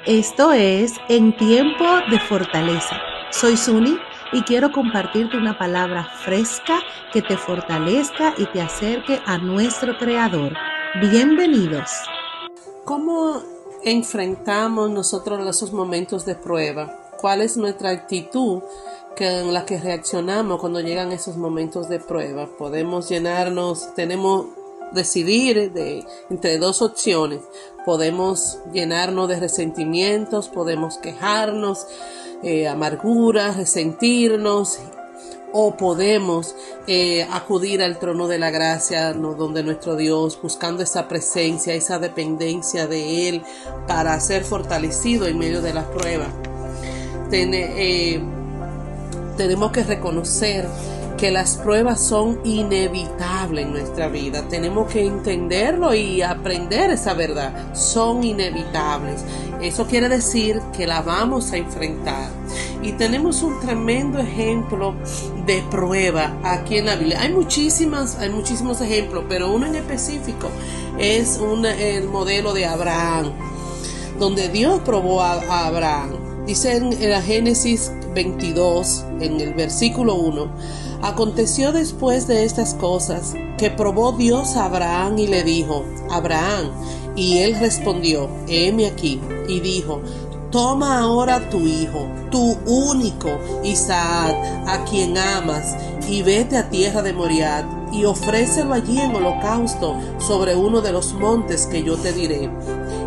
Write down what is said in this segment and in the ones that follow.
Esto es En Tiempo de Fortaleza. Soy Suni y quiero compartirte una palabra fresca que te fortalezca y te acerque a nuestro Creador. Bienvenidos. ¿Cómo enfrentamos nosotros esos momentos de prueba? ¿Cuál es nuestra actitud en la que reaccionamos cuando llegan esos momentos de prueba? Podemos decidir entre dos opciones. Podemos llenarnos de resentimientos, podemos quejarnos, amargura, resentirnos, o podemos acudir al trono de la gracia, donde nuestro Dios, buscando esa presencia, esa dependencia de Él para ser fortalecido en medio de la prueba. Tenemos que reconocer que las pruebas son inevitables en nuestra vida. Tenemos que entenderlo y aprender esa verdad. Son inevitables. Eso quiere decir que la vamos a enfrentar. Y tenemos un tremendo ejemplo de prueba aquí en la Biblia. Hay muchísimos ejemplos, pero uno en específico es el modelo de Abraham, donde Dios probó a Abraham. Dice en Génesis 22, en el versículo 1, aconteció después de estas cosas que probó Dios a Abraham y le dijo: Abraham, y él respondió: heme aquí, y dijo: toma ahora tu hijo, tu único Isaac, a quien amas, y vete a tierra de Moriah, y ofrécelo allí en holocausto sobre uno de los montes que yo te diré.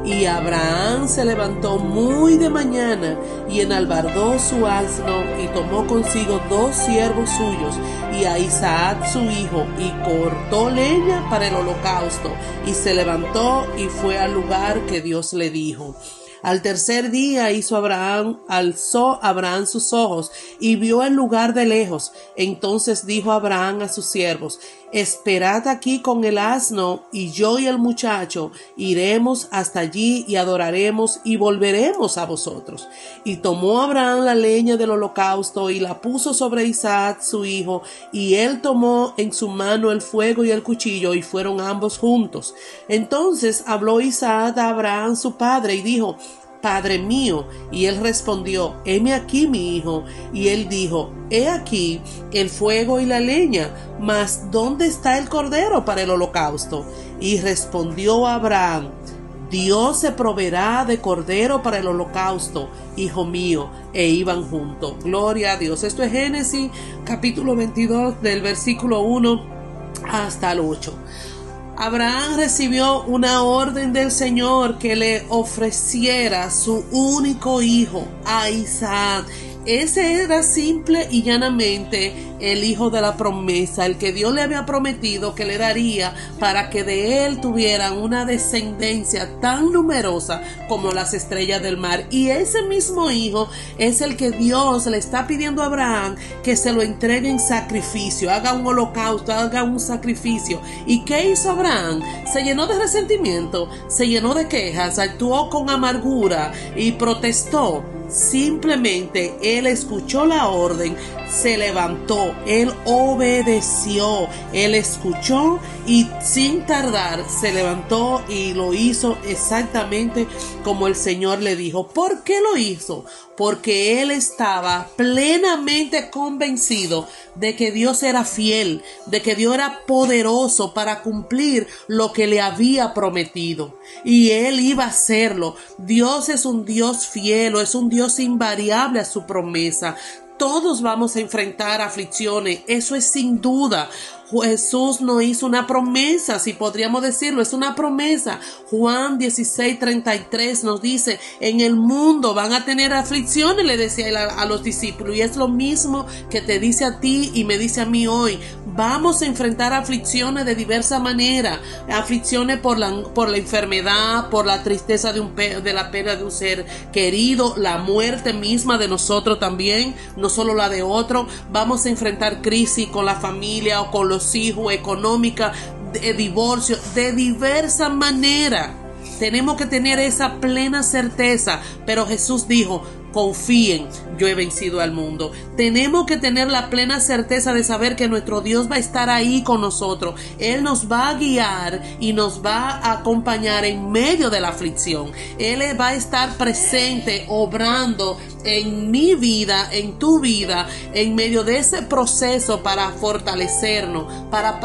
Y Abraham se levantó muy de mañana y enalbardó su asno y tomó consigo 2 siervos suyos y a Isaac su hijo y cortó leña para el holocausto y se levantó y fue al lugar que Dios le dijo. Al tercer día alzó Abraham sus ojos y vio el lugar de lejos. Entonces dijo Abraham a sus siervos: esperad aquí con el asno, y yo y el muchacho iremos hasta allí y adoraremos y volveremos a vosotros. Y tomó Abraham la leña del holocausto y la puso sobre Isaac su hijo, y él tomó en su mano el fuego y el cuchillo, y fueron ambos juntos. Entonces habló Isaac a Abraham su padre y dijo: Padre mío. Y él respondió: heme aquí, mi hijo. Y él dijo: he aquí el fuego y la leña, mas ¿dónde está el cordero para el holocausto? Y respondió Abraham: Dios se proveerá de cordero para el holocausto, hijo mío. E iban juntos. Gloria a Dios. Esto es Génesis capítulo 22 del versículo 1 hasta el 8. Abraham recibió una orden del Señor que le ofreciera su único hijo, a Isaac. Ese era simple y llanamente el hijo de la promesa, el que Dios le había prometido que le daría para que de él tuvieran una descendencia tan numerosa como las estrellas del mar. Y ese mismo hijo es el que Dios le está pidiendo a Abraham que se lo entregue en sacrificio, haga un holocausto, haga un sacrificio. ¿Y qué hizo Abraham? Se llenó de resentimiento, se llenó de quejas, actuó con amargura y protestó. Simplemente él escuchó la orden, se levantó, él obedeció, él escuchó y sin tardar se levantó y lo hizo exactamente como el Señor le dijo. ¿Por qué lo hizo? Porque él estaba plenamente convencido de que Dios era fiel, de que Dios era poderoso para cumplir lo que le había prometido. Y él iba a hacerlo. Dios es un Dios fiel, es un Dios invariable a su promesa. Todos vamos a enfrentar aflicciones, eso es sin duda. Jesús nos hizo una promesa, si podríamos decirlo, es una promesa. Juan 16:33 nos dice: en el mundo van a tener aflicciones, le decía él a los discípulos, y es lo mismo que te dice a ti y me dice a mí hoy. Vamos a enfrentar aflicciones de diversa manera, aflicciones por la enfermedad, por la tristeza de la pérdida de un ser querido, la muerte misma de nosotros también, no solo la de otro. Vamos a enfrentar crisis con la familia o con los hijos, económica, de divorcio, de diversa manera. Tenemos que tener esa plena certeza, pero Jesús dijo: confíen, yo he vencido al mundo. Tenemos que tener la plena certeza de saber que nuestro Dios va a estar ahí con nosotros. Él nos va a guiar y nos va a acompañar en medio de la aflicción. Él va a estar presente, obrando en mi vida, en tu vida, en medio de ese proceso para fortalecernos, para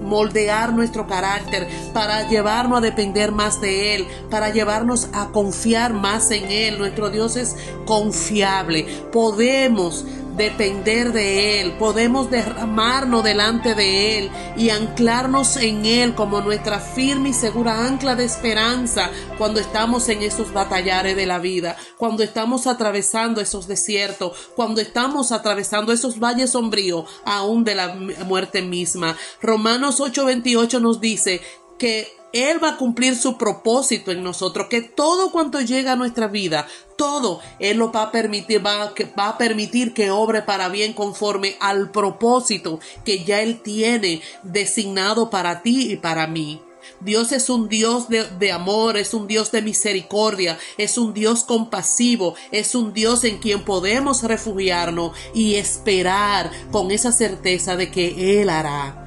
moldear nuestro carácter, para llevarnos a depender más de Él, para llevarnos a confiar más en Él. Nuestro Dios es confiable. Podemos depender de Él, podemos derramarnos delante de Él y anclarnos en Él como nuestra firme y segura ancla de esperanza cuando estamos en esos batallares de la vida, cuando estamos atravesando esos desiertos, cuando estamos atravesando esos valles sombríos, aún de la muerte misma. Romanos 8:28 nos dice que Él va a cumplir su propósito en nosotros, que todo cuanto llega a nuestra vida, todo Él lo va a permitir, va a permitir que obre para bien conforme al propósito que ya Él tiene designado para ti y para mí. Dios es un Dios de amor, es un Dios de misericordia, es un Dios compasivo, es un Dios en quien podemos refugiarnos y esperar con esa certeza de que Él hará.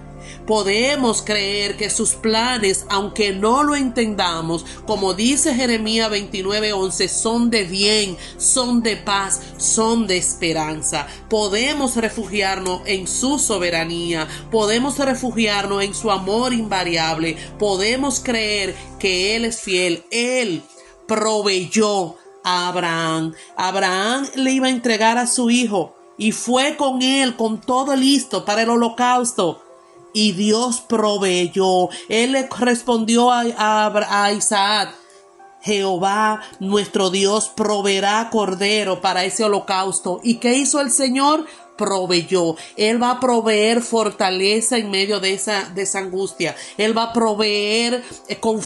Podemos creer que sus planes, aunque no lo entendamos, como dice Jeremías 29:11, son de bien, son de paz, son de esperanza. Podemos refugiarnos en su soberanía, podemos refugiarnos en su amor invariable, podemos creer que Él es fiel. Él proveyó a Abraham. Abraham le iba a entregar a su hijo y fue con él con todo listo para el holocausto. Y Dios proveyó. Él le respondió a Isaac: Jehová nuestro Dios proveerá cordero para ese holocausto. ¿Y qué hizo el Señor? Proveyó. Él va a proveer fortaleza en medio de esa angustia. Él va a proveer